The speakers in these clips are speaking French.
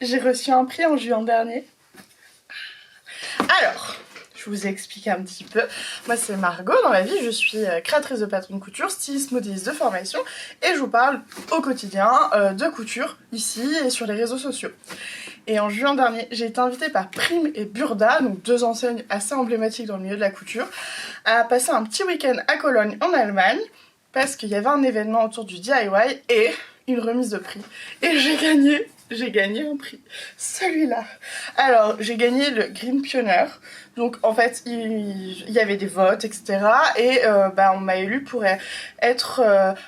J'ai reçu un prix en juin dernier. Alors, je vous explique un petit peu. Moi, c'est Margot dans la vie. Je suis créatrice de patrons de couture, styliste modéliste de formation. Et je vous parle au quotidien de couture, ici et sur les réseaux sociaux. Et en juin dernier, j'ai été invitée par Prime et Burda, donc deux enseignes assez emblématiques dans le milieu de la couture, à passer un petit week-end à Cologne en Allemagne, parce qu'il y avait un événement autour du DIY et une remise de prix. Et j'ai gagné un prix, celui-là. Alors, j'ai gagné le Green Pioneer. Donc, en fait, il y avait des votes, etc. Et on m'a élue pour être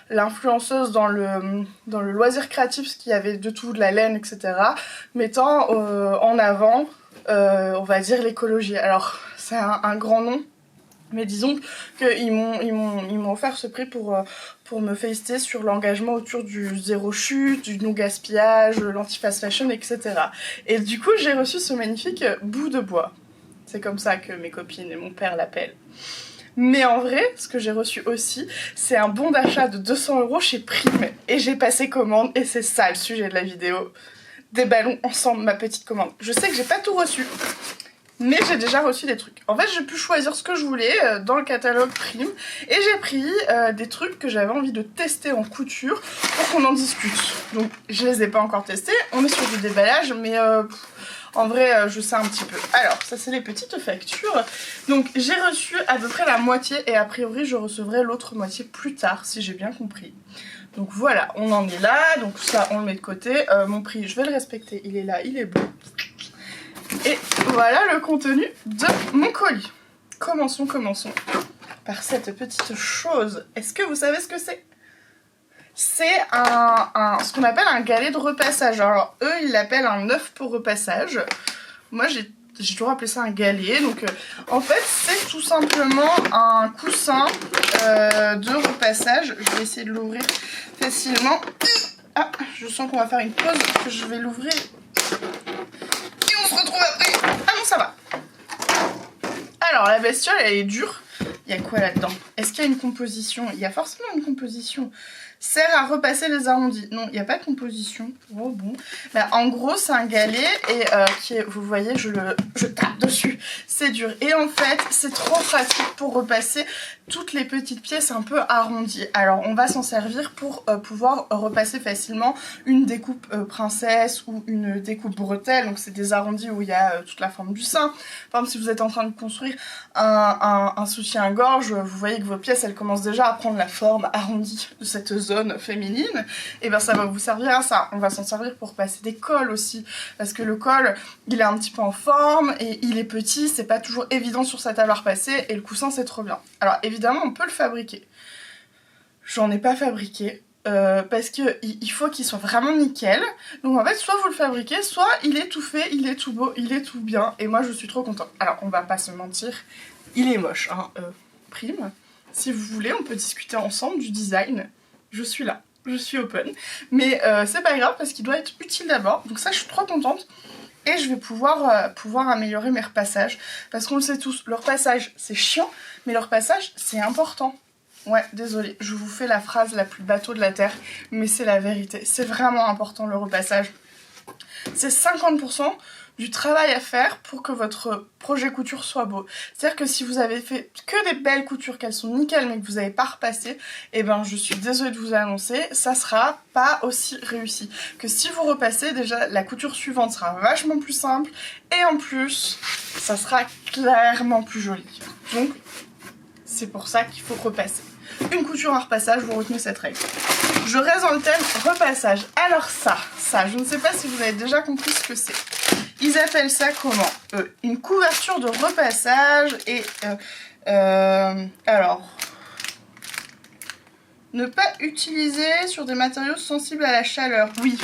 l'influenceuse dans le loisir créatif, parce qu'il y avait de tout, de la laine, etc. Mettant en avant, on va dire, l'écologie. Alors, c'est un grand nom. Mais disons qu'ils m'ont offert ce prix pour me féliciter sur l'engagement autour du zéro chute, du non gaspillage, l'anti-fast fashion, etc. Et du coup, j'ai reçu ce magnifique bout de bois. C'est comme ça que mes copines et mon père l'appellent. Mais en vrai, ce que j'ai reçu aussi, c'est un bon d'achat de 200 € chez Prime. Et j'ai passé commande, et c'est ça le sujet de la vidéo. Des ballons ensemble, ma petite commande. Je sais que j'ai pas tout reçu. Mais j'ai déjà reçu des trucs. En fait, j'ai pu choisir ce que je voulais dans le catalogue Prime. Et j'ai pris des trucs que j'avais envie de tester en couture pour qu'on en discute. Donc, je les ai pas encore testés. On est sur du déballage, mais en vrai, je sais un petit peu. Alors, ça, c'est les petites factures. Donc, j'ai reçu à peu près la moitié. Et a priori, je recevrai l'autre moitié plus tard, si j'ai bien compris. Donc voilà, on en est là. Donc ça, on le met de côté. Mon prix, je vais le respecter. Il est là, il est bon. Et voilà le contenu de mon colis. Commençons par cette petite chose. Est-ce que vous savez ce que c'est? C'est ce qu'on appelle un galet de repassage. Alors eux, ils l'appellent un œuf pour repassage. Moi, j'ai toujours appelé ça un galet. Donc en fait, c'est tout simplement un coussin de repassage. Je vais essayer de l'ouvrir facilement. Ah, je sens qu'on va faire une pause, que je vais l'ouvrir. On se retrouve après. Ah non, ça va. Alors, la bestiole, elle est dure. Il y a quoi là-dedans? Est-ce qu'il y a une composition? Il y a forcément une composition. Sert à repasser les arrondis. Non, il n'y a pas de composition. Oh bon. Bah, en gros, c'est un galet et vous voyez, je tape dessus. C'est dur. Et en fait, c'est trop pratique pour repasser toutes les petites pièces un peu arrondies. Alors, on va s'en servir pour pouvoir repasser facilement une découpe princesse ou une découpe bretelle. Donc, c'est des arrondis où il y a toute la forme du sein. Par exemple, si vous êtes en train de construire un soutien-gorge, vous voyez que vos pièces, elles commencent déjà à prendre la forme arrondie de cette zone féminine. Et bien, ça va vous servir à ça. On va s'en servir pour passer des cols aussi. Parce que le col, il est un petit peu en forme et il est petit. C'est pas toujours évident sur sa table à repasser. Et le coussin, c'est trop bien. Alors, évidemment, on peut le fabriquer. J'en ai pas fabriqué. Parce qu'il faut qu'il soit vraiment nickel. Donc en fait, soit vous le fabriquez, soit il est tout fait, il est tout beau, il est tout bien. Et moi, je suis trop contente. Alors, on va pas se mentir, il est moche, hein, Prime. Si vous voulez, on peut discuter ensemble du design. Je suis là, je suis open. Mais c'est pas grave parce qu'il doit être utile d'abord. Donc ça, je suis trop contente. Et je vais pouvoir améliorer mes repassages. Parce qu'on le sait tous, le repassage, c'est chiant, mais le repassage, c'est important. Ouais, désolée, je vous fais la phrase la plus bateau de la Terre, mais c'est la vérité. C'est vraiment important le repassage. C'est 50% du travail à faire pour que votre projet couture soit beau. C'est-à-dire que si vous avez fait que des belles coutures, qu'elles sont nickel, mais que vous n'avez pas repassé, eh ben je suis désolée de vous annoncer, ça sera pas aussi réussi. Que si vous repassez, déjà la couture suivante sera vachement plus simple, et en plus, ça sera clairement plus joli. Donc, c'est pour ça qu'il faut repasser. Une couture en repassage, vous retenez cette règle. Je reste dans le thème repassage. Alors ça, je ne sais pas si vous avez déjà compris ce que c'est. Ils appellent ça comment? Une couverture de repassage et... alors... Ne pas utiliser sur des matériaux sensibles à la chaleur. Oui.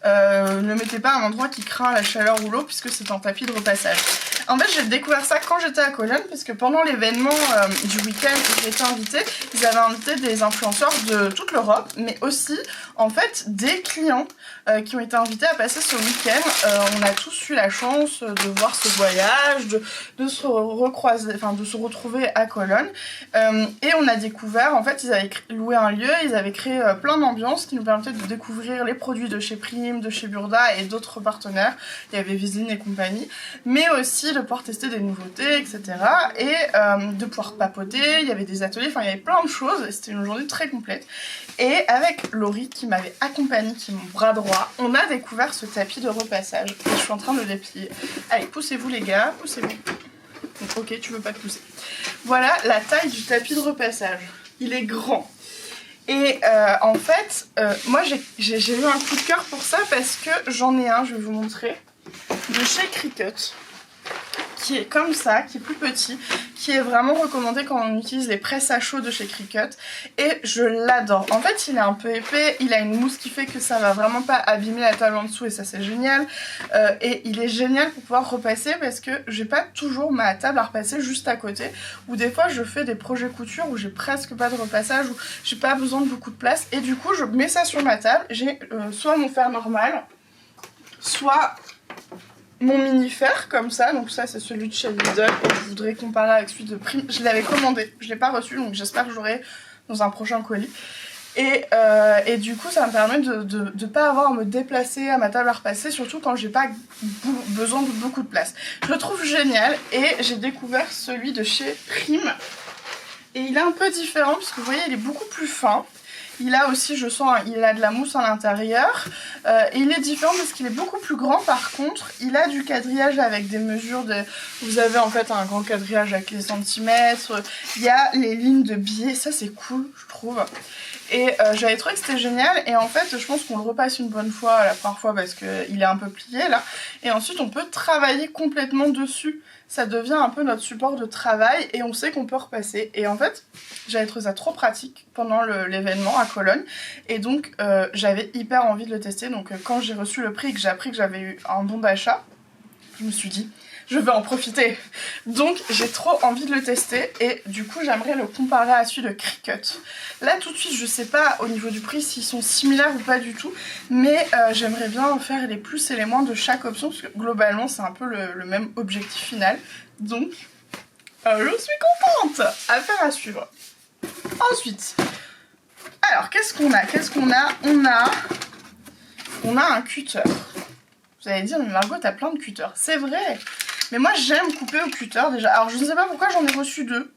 Ne mettez pas à un endroit qui craint la chaleur ou l'eau puisque c'est un tapis de repassage. En fait, j'ai découvert ça quand j'étais à Cologne, parce que pendant l'événement du week-end où j'ai été invitée, ils avaient invité des influenceurs de toute l'Europe, mais aussi, en fait, des clients qui ont été invités à passer ce week-end. On a tous eu la chance de voir ce voyage, de se recroiser, enfin de se retrouver à Cologne. Et on a découvert, en fait, ils avaient loué un lieu, ils avaient créé plein d'ambiances qui nous permettaient de découvrir les produits de chez Prime, de chez Burda et d'autres partenaires. Il y avait Viseline et compagnie, mais aussi de pouvoir tester des nouveautés, etc. Et de pouvoir papoter, il y avait des ateliers, enfin il y avait plein de choses, c'était une journée très complète. Et avec Laurie qui m'avait accompagnée, qui est mon bras droit, on a découvert ce tapis de repassage. Et je suis en train de le déplier. Allez, poussez-vous les gars, poussez-vous. Donc, ok, tu veux pas te pousser. Voilà la taille du tapis de repassage. Il est grand. Et en fait, moi j'ai eu un coup de cœur pour ça parce que j'en ai un, je vais vous montrer, de chez Cricut, qui est comme ça, qui est plus petit, qui est vraiment recommandé quand on utilise les presses à chaud de chez Cricut, et je l'adore. En fait, il est un peu épais, il a une mousse qui fait que ça va vraiment pas abîmer la table en dessous, et ça c'est génial. Et il est génial pour pouvoir repasser parce que j'ai pas toujours ma table à repasser juste à côté, ou des fois je fais des projets couture où j'ai presque pas de repassage, où j'ai pas besoin de beaucoup de place, et du coup je mets ça sur ma table, j'ai soit mon fer normal, soit mon mini fer comme ça, donc ça c'est celui de chez Lidl et je voudrais comparer avec celui de Prime. Je l'avais commandé, je l'ai pas reçu, donc j'espère que j'aurai dans un prochain colis. Et du coup ça me permet de pas avoir à me déplacer à ma table à repasser, surtout quand j'ai pas besoin de beaucoup de place. Je le trouve génial et j'ai découvert celui de chez Prime. Et il est un peu différent parce que vous voyez il est beaucoup plus fin. Il a aussi, je sens, il a de la mousse à l'intérieur. Et il est différent parce qu'il est beaucoup plus grand. Par contre, il a du quadrillage avec des mesures de... Vous avez en fait un grand quadrillage avec les centimètres. Il y a les lignes de biais. Ça, c'est cool, je trouve. Et j'avais trouvé que c'était génial. Et en fait, je pense qu'on le repasse une bonne fois, la première fois, parce qu'il est un peu plié, là. Et ensuite, on peut travailler complètement dessus. Ça devient un peu notre support de travail et on sait qu'on peut repasser. Et en fait, j'avais trouvé ça trop pratique pendant l'événement à Cologne. Et donc, j'avais hyper envie de le tester. Donc, quand j'ai reçu le prix et que j'ai appris que j'avais eu un bon d'achat, je me suis dit, je vais en profiter. Donc, j'ai trop envie de le tester. Et du coup, j'aimerais le comparer à celui de Cricut. Là, tout de suite, je sais pas au niveau du prix s'ils sont similaires ou pas du tout. Mais j'aimerais bien faire les plus et les moins de chaque option. Parce que globalement, c'est un peu le même objectif final. Donc, je suis contente. Affaire à suivre. Ensuite, alors, qu'est-ce qu'on a On a un cutter. Vous allez dire, mais Margot, t'as plein de cutters. C'est vrai. Mais moi, j'aime couper au cutter déjà. Alors, je ne sais pas pourquoi j'en ai reçu 2.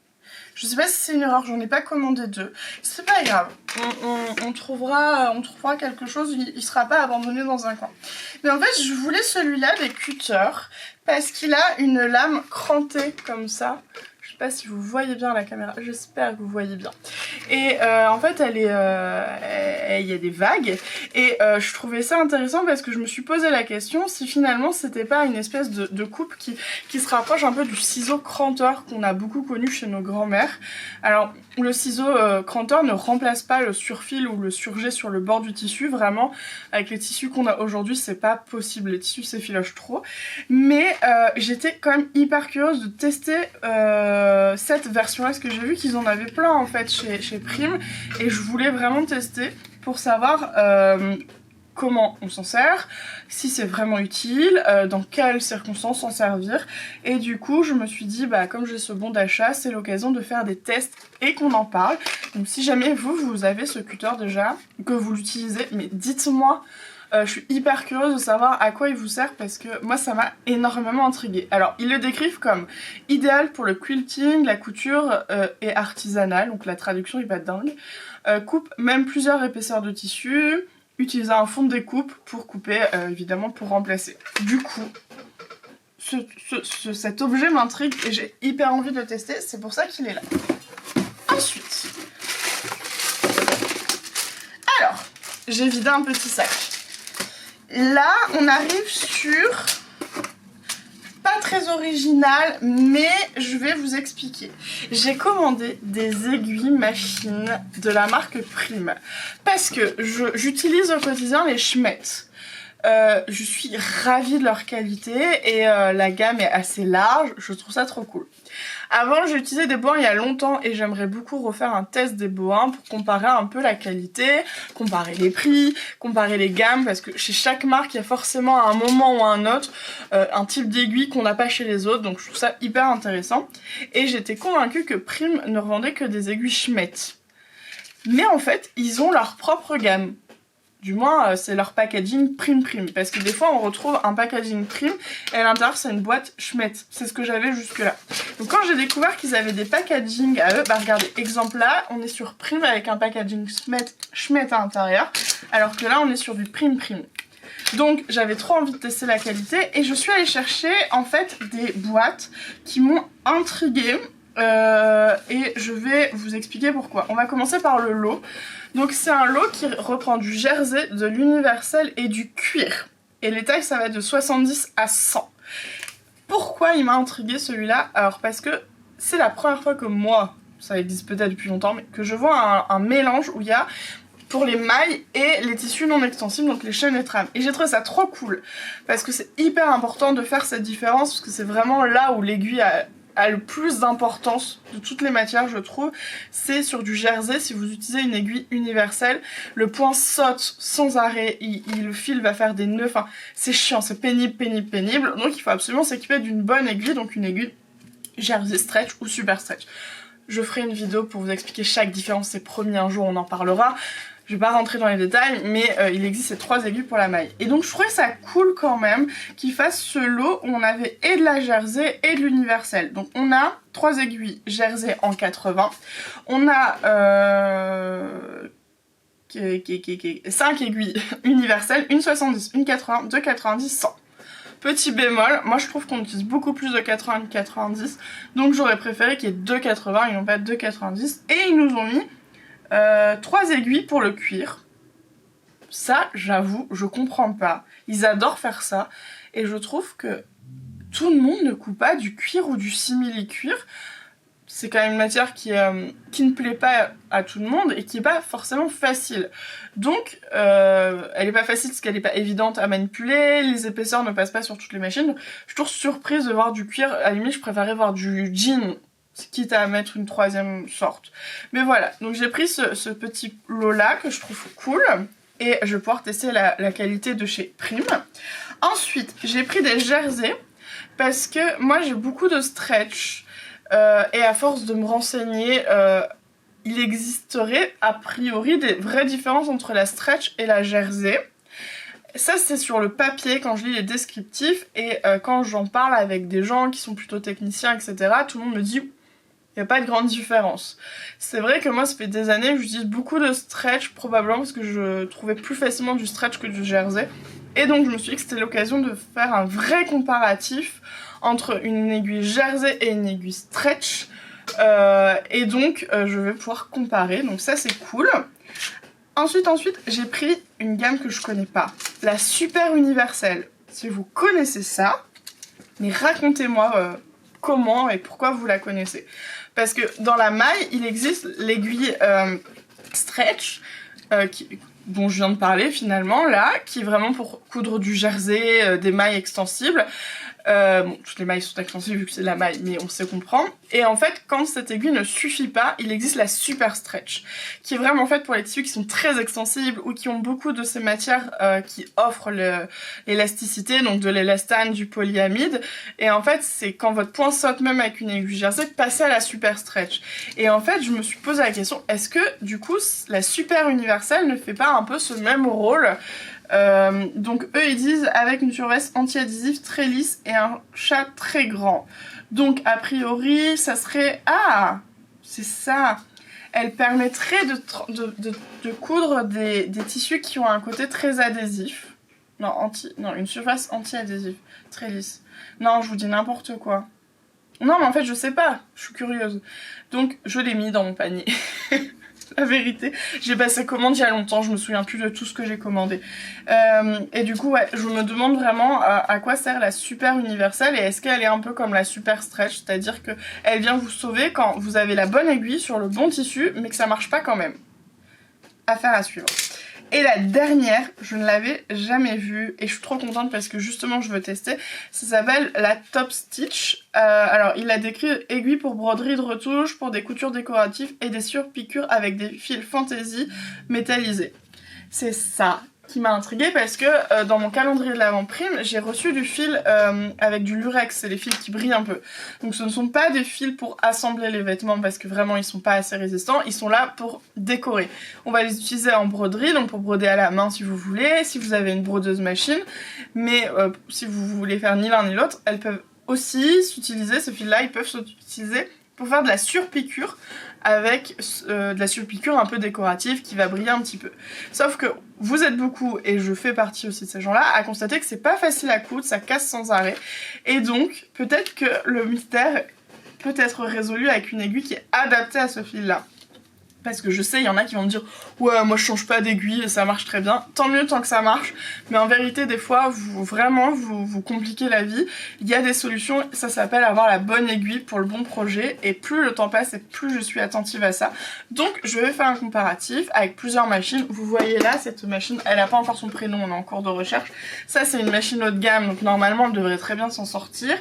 Je sais pas si c'est une erreur, j'en ai pas commandé 2. C'est pas grave. On trouvera quelque chose, il sera pas abandonné dans un coin. Mais en fait, je voulais celui-là des cutters parce qu'il a une lame crantée comme ça. Je sais pas si vous voyez bien la caméra, j'espère que vous voyez bien. Et en fait, il y a des vagues. Et je trouvais ça intéressant parce que je me suis posé la question si finalement c'était pas une espèce de coupe qui se rapproche un peu du ciseau cranteur qu'on a beaucoup connu chez nos grands-mères. Alors, le ciseau cranteur ne remplace pas le surfil ou le surjet sur le bord du tissu. Vraiment, avec les tissus qu'on a aujourd'hui, c'est pas possible. Les tissus s'effilochent trop. Mais j'étais quand même hyper curieuse de tester cette version-là, parce que j'ai vu qu'ils en avaient plein en fait chez Prime, et je voulais vraiment tester pour savoir comment on s'en sert, si c'est vraiment utile, dans quelles circonstances s'en servir. Et du coup, je me suis dit, bah comme j'ai ce bon d'achat, c'est l'occasion de faire des tests et qu'on en parle. Donc si jamais vous avez ce cutter déjà, que vous l'utilisez, mais dites-moi. Je suis hyper curieuse de savoir à quoi il vous sert parce que moi ça m'a énormément intriguée. Alors ils le décrivent comme idéal pour le quilting, la couture et artisanale, donc la traduction est pas dingue. Coupe même plusieurs épaisseurs de tissu, utiliser un fond de découpe pour couper, évidemment pour remplacer. Du coup, cet objet m'intrigue et j'ai hyper envie de le tester, c'est pour ça qu'il est là. Ensuite, alors, j'ai vidé un petit sac. Là, on arrive sur... pas très original, mais je vais vous expliquer. J'ai commandé des aiguilles machines de la marque Prime. Parce que j'utilise au quotidien les Schmetz. Je suis ravie de leur qualité et la gamme est assez large, je trouve ça trop cool. Avant, j'ai utilisé des bois il y a longtemps et j'aimerais beaucoup refaire un test des bois pour comparer un peu la qualité, comparer les prix, comparer les gammes, parce que chez chaque marque, il y a forcément à un moment ou à un autre un type d'aiguille qu'on n'a pas chez les autres, donc je trouve ça hyper intéressant. Et j'étais convaincue que Prime ne revendait que des aiguilles Schmidt. Mais en fait, ils ont leur propre gamme. Du moins, c'est leur packaging Prime. Parce que des fois, on retrouve un packaging Prime et à l'intérieur, c'est une boîte Schmidt. C'est ce que j'avais jusque-là. Donc quand j'ai découvert qu'ils avaient des packaging à eux, bah regardez, exemple là, on est sur Prime avec un packaging Schmidt à l'intérieur. Alors que là, on est sur du Prime. Donc j'avais trop envie de tester la qualité et je suis allée chercher en fait des boîtes qui m'ont intriguée. Et je vais vous expliquer pourquoi. On va commencer par le lot. Donc c'est un lot qui reprend du jersey, de l'universel et du cuir. Et les tailles ça va de 70 à 100. Pourquoi il m'a intrigué celui-là? Alors parce que c'est la première fois que moi, ça existe peut-être depuis longtemps, mais que je vois un mélange où il y a pour les mailles et les tissus non extensibles, donc les chaînes et trames. Et j'ai trouvé ça trop cool, parce que c'est hyper important de faire cette différence, parce que c'est vraiment là où l'aiguille a le plus d'importance de toutes les matières, je trouve. C'est sur du jersey, si vous utilisez une aiguille universelle, le point saute sans arrêt, le fil va faire des nœuds, enfin c'est chiant, c'est pénible, donc il faut absolument s'équiper d'une bonne aiguille, donc une aiguille jersey stretch ou super stretch. Je ferai une vidéo pour vous expliquer chaque différence, c'est promis, un jour on en parlera. Je vais pas rentrer dans les détails, mais il existe ces 3 aiguilles pour la maille. Et donc je trouvais ça cool quand même qu'ils fassent ce lot où on avait et de la jersey et de l'universel. Donc on a 3 aiguilles jersey en 80, on a 5 aiguilles universelles, une 70, une 80, 2 90, 100. Petit bémol, moi je trouve qu'on utilise beaucoup plus de 80 que 90, donc j'aurais préféré qu'il y ait 2,80 et non pas 2,90. Et ils nous ont mis 3 aiguilles pour le cuir. Ça, j'avoue, je comprends pas. Ils adorent faire ça. Et je trouve que tout le monde ne coud pas du cuir ou du simili-cuir. C'est quand même une matière qui ne plaît pas à tout le monde et qui n'est pas forcément facile. Donc, elle n'est pas facile parce qu'elle n'est pas évidente à manipuler, les épaisseurs ne passent pas sur toutes les machines. Je suis toujours surprise de voir du cuir. À la limite, je préférais voir du jean, quitte à mettre une 3e sorte. Mais voilà, donc j'ai pris ce petit lot là que je trouve cool et je vais pouvoir tester la qualité de chez Prime. Ensuite, j'ai pris des jerseys parce que moi j'ai beaucoup de stretch et à force de me renseigner, il existerait a priori des vraies différences entre la stretch et la jersey. Ça c'est sur le papier quand je lis les descriptifs et quand j'en parle avec des gens qui sont plutôt techniciens etc, tout le monde me dit il n'y a pas de grande différence. C'est vrai que moi ça fait des années que j'utilise beaucoup de stretch, probablement parce que je trouvais plus facilement du stretch que du jersey. Et donc je me suis dit que c'était l'occasion de faire un vrai comparatif entre une aiguille jersey et une aiguille stretch. Et donc je vais pouvoir comparer, donc ça c'est cool. Ensuite j'ai pris une gamme que je connais pas, la super universelle. Si vous connaissez ça, mais racontez-moi comment et pourquoi vous la connaissez. Parce que dans la maille, il existe l'aiguille stretch, dont je viens de parler finalement, là, qui est vraiment pour coudre du jersey, des mailles extensibles. Bon, toutes les mailles sont extensibles vu que c'est de la maille, mais on sait comprendre. Et en fait, quand cette aiguille ne suffit pas, il existe la super stretch, qui est vraiment faite pour les tissus qui sont très extensibles ou qui ont beaucoup de ces matières qui offrent l'élasticité, donc de l'élastane, du polyamide. Et en fait, c'est quand votre point saute même avec une aiguille jersey, passer à la super stretch. Et en fait, je me suis posé la question, est-ce que du coup, la super universelle ne fait pas un peu ce même rôle? Donc eux ils disent avec une surveste anti-adhésif très lisse et un chat très grand. Donc a priori ça serait... Ah, c'est ça. Elle permettrait de coudre des tissus qui ont un côté très adhésif. Non, une surface anti-adhésif très lisse. Non, je vous dis n'importe quoi. Non mais en fait je sais pas, je suis curieuse. Donc je l'ai mis dans mon panier. La vérité, j'ai passé commande il y a longtemps, je me souviens plus de tout ce que j'ai commandé. Et du coup, ouais, je me demande vraiment à quoi sert la super universelle et est-ce qu'elle est un peu comme la super stretch, c'est-à-dire qu'elle vient vous sauver quand vous avez la bonne aiguille sur le bon tissu, mais que ça marche pas quand même. Affaire à suivre. Et la dernière, je ne l'avais jamais vue et je suis trop contente parce que justement je veux tester. Ça s'appelle la Top Stitch. Alors il a décrit aiguille pour broderie de retouche, pour des coutures décoratives et des surpiqûres avec des fils fantaisie métallisés. C'est ça qui m'a intriguée parce que dans mon calendrier de l'Avent Prime, j'ai reçu du fil avec du lurex, c'est les fils qui brillent un peu. Donc ce ne sont pas des fils pour assembler les vêtements parce que vraiment ils sont pas assez résistants, ils sont là pour décorer. On va les utiliser en broderie, donc pour broder à la main si vous voulez, si vous avez une brodeuse machine, mais si vous voulez faire ni l'un ni l'autre, elles peuvent aussi s'utiliser, ces fils-là, ils peuvent s'utiliser pour faire de la surpiqûre avec de la surpiqûre un peu décorative qui va briller un petit peu. Sauf que vous êtes beaucoup, et je fais partie aussi de ces gens-là, à constater que c'est pas facile à coudre, ça casse sans arrêt. Et donc, peut-être que le mystère peut être résolu avec une aiguille qui est adaptée à ce fil-là. Parce que je sais, il y en a qui vont me dire « Ouais, moi je change pas d'aiguille et ça marche très bien. » Tant mieux tant que ça marche. Mais en vérité, des fois, vous compliquez la vie. Il y a des solutions, ça s'appelle avoir la bonne aiguille pour le bon projet. Et plus le temps passe et plus je suis attentive à ça. Donc, je vais faire un comparatif avec plusieurs machines. Vous voyez là, cette machine, elle n'a pas encore son prénom, on est en cours de recherche. Ça, c'est une machine haut de gamme, donc normalement, elle devrait très bien s'en sortir.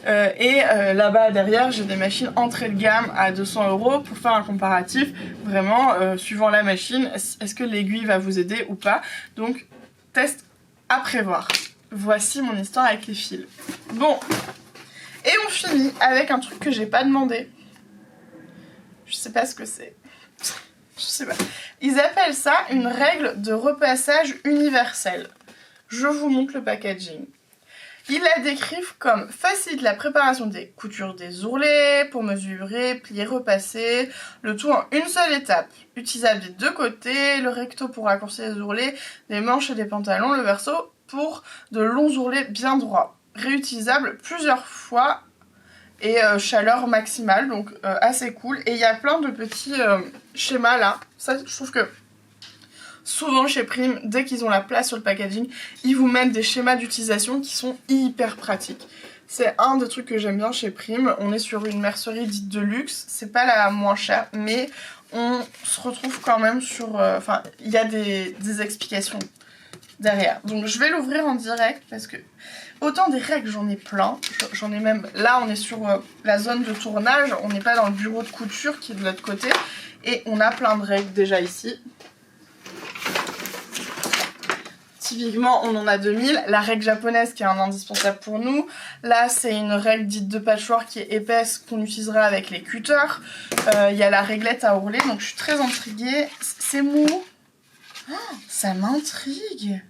Là-bas, derrière, j'ai des machines entrée de gamme à 200 € pour faire un comparatif. Vraiment, suivant la machine, est-ce que l'aiguille va vous aider ou pas? Donc, test à prévoir. Voici mon histoire avec les fils. Bon, et on finit avec un truc que j'ai pas demandé. Je sais pas ce que c'est. Je sais pas. Ils appellent ça une règle de repassage universelle. Je vous montre le packaging. Ils la décrivent comme facilite la préparation des coutures des ourlets pour mesurer, plier, repasser, le tout en une seule étape. Utilisable des deux côtés, le recto pour raccourcir les ourlets, des manches et des pantalons, le verso pour de longs ourlets bien droits. Réutilisable plusieurs fois et chaleur maximale, donc assez cool. Et il y a plein de petits schémas là. Ça, je trouve que souvent chez Prime, dès qu'ils ont la place sur le packaging, ils vous mettent des schémas d'utilisation qui sont hyper pratiques. C'est un des trucs que j'aime bien chez Prime. On est sur une mercerie dite de luxe, c'est pas la moins chère, mais on se retrouve quand même sur... Enfin, il y a des explications derrière. Donc je vais l'ouvrir en direct parce que autant des règles j'en ai plein, j'en ai même... Là on est sur la zone de tournage, on n'est pas dans le bureau de couture qui est de l'autre côté, et on a plein de règles déjà ici. Typiquement, on en a 2000. La règle japonaise qui est un indispensable pour nous. Là, c'est une règle dite de patchwork qui est épaisse qu'on utilisera avec les cutters. Il y a la réglette à ourler, donc je suis très intriguée. C'est mou. Oh, ça m'intrigue.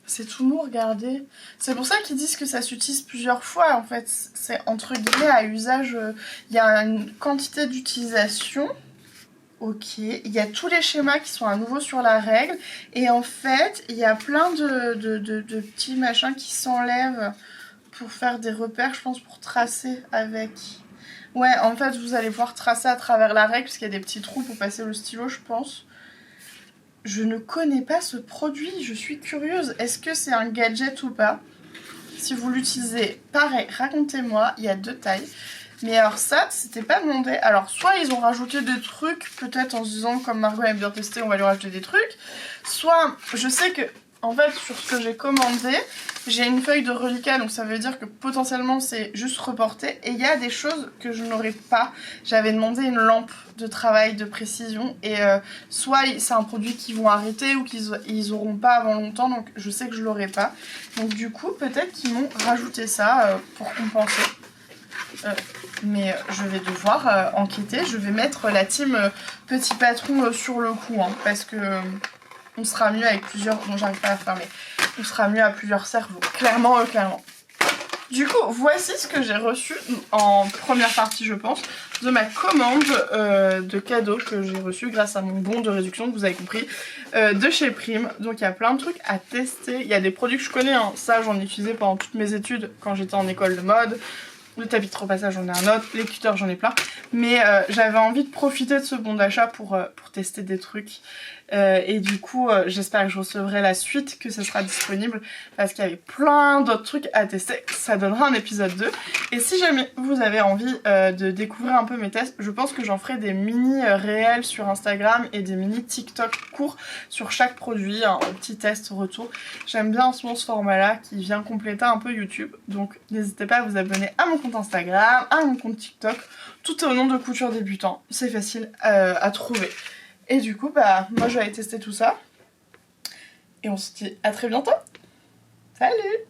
C'est tout mou, regardez. C'est pour ça qu'ils disent que ça s'utilise plusieurs fois, en fait. C'est entre guillemets à usage... Il y a une quantité d'utilisation... Ok, il y a tous les schémas qui sont à nouveau sur la règle. Et en fait, il y a plein de petits machins qui s'enlèvent pour faire des repères, je pense, pour tracer avec. Ouais, en fait, vous allez pouvoir tracer à travers la règle, parce qu'il y a des petits trous pour passer le stylo, je pense. Je ne connais pas ce produit, je suis curieuse. Est-ce que c'est un gadget ou pas? Si vous l'utilisez, pareil, racontez-moi, il y a deux tailles. Mais alors ça, c'était pas demandé. Alors soit ils ont rajouté des trucs, peut-être en se disant comme Margot aime bien tester, on va lui rajouter des trucs. Soit, je sais que, en fait, sur ce que j'ai commandé, j'ai une feuille de reliquat, donc ça veut dire que potentiellement c'est juste reporté. Et il y a des choses que je n'aurais pas. J'avais demandé une lampe de travail de précision. Et soit c'est un produit qu'ils vont arrêter ou qu'ils auront pas avant longtemps, donc je sais que je l'aurai pas. Donc du coup, peut-être qu'ils m'ont rajouté ça pour compenser. Mais je vais devoir enquêter, je vais mettre la team petit patron sur le coup, hein, parce que on sera mieux avec plusieurs... Bon, j'arrive pas à fermer. On sera mieux à plusieurs cerveaux, clairement, clairement. Du coup, voici ce que j'ai reçu en première partie, je pense, de ma commande de cadeaux que j'ai reçu grâce à mon bon de réduction, vous avez compris, de chez Prime. Donc il y a plein de trucs à tester. Il y a des produits que je connais, hein. Ça j'en ai utilisé pendant toutes mes études quand j'étais en école de mode. Le tapis de repassage, j'en ai un autre. Les cutters, j'en ai plein. Mais j'avais envie de profiter de ce bon d'achat pour tester des trucs. Et du coup, j'espère que je recevrai la suite, que ce sera disponible, parce qu'il y avait plein d'autres trucs à tester. Ça donnera un épisode 2. Et si jamais vous avez envie de découvrir un peu mes tests, je pense que j'en ferai des mini réels sur Instagram et des mini TikTok courts sur chaque produit, un petit test retour. J'aime bien en ce moment ce format-là qui vient compléter un peu YouTube. Donc n'hésitez pas à vous abonner à mon compte Instagram, à mon compte TikTok. Tout est au nom de Couture Débutant. C'est facile à trouver. Et du coup, bah, moi je vais aller tester tout ça. Et on se dit à très bientôt. Salut!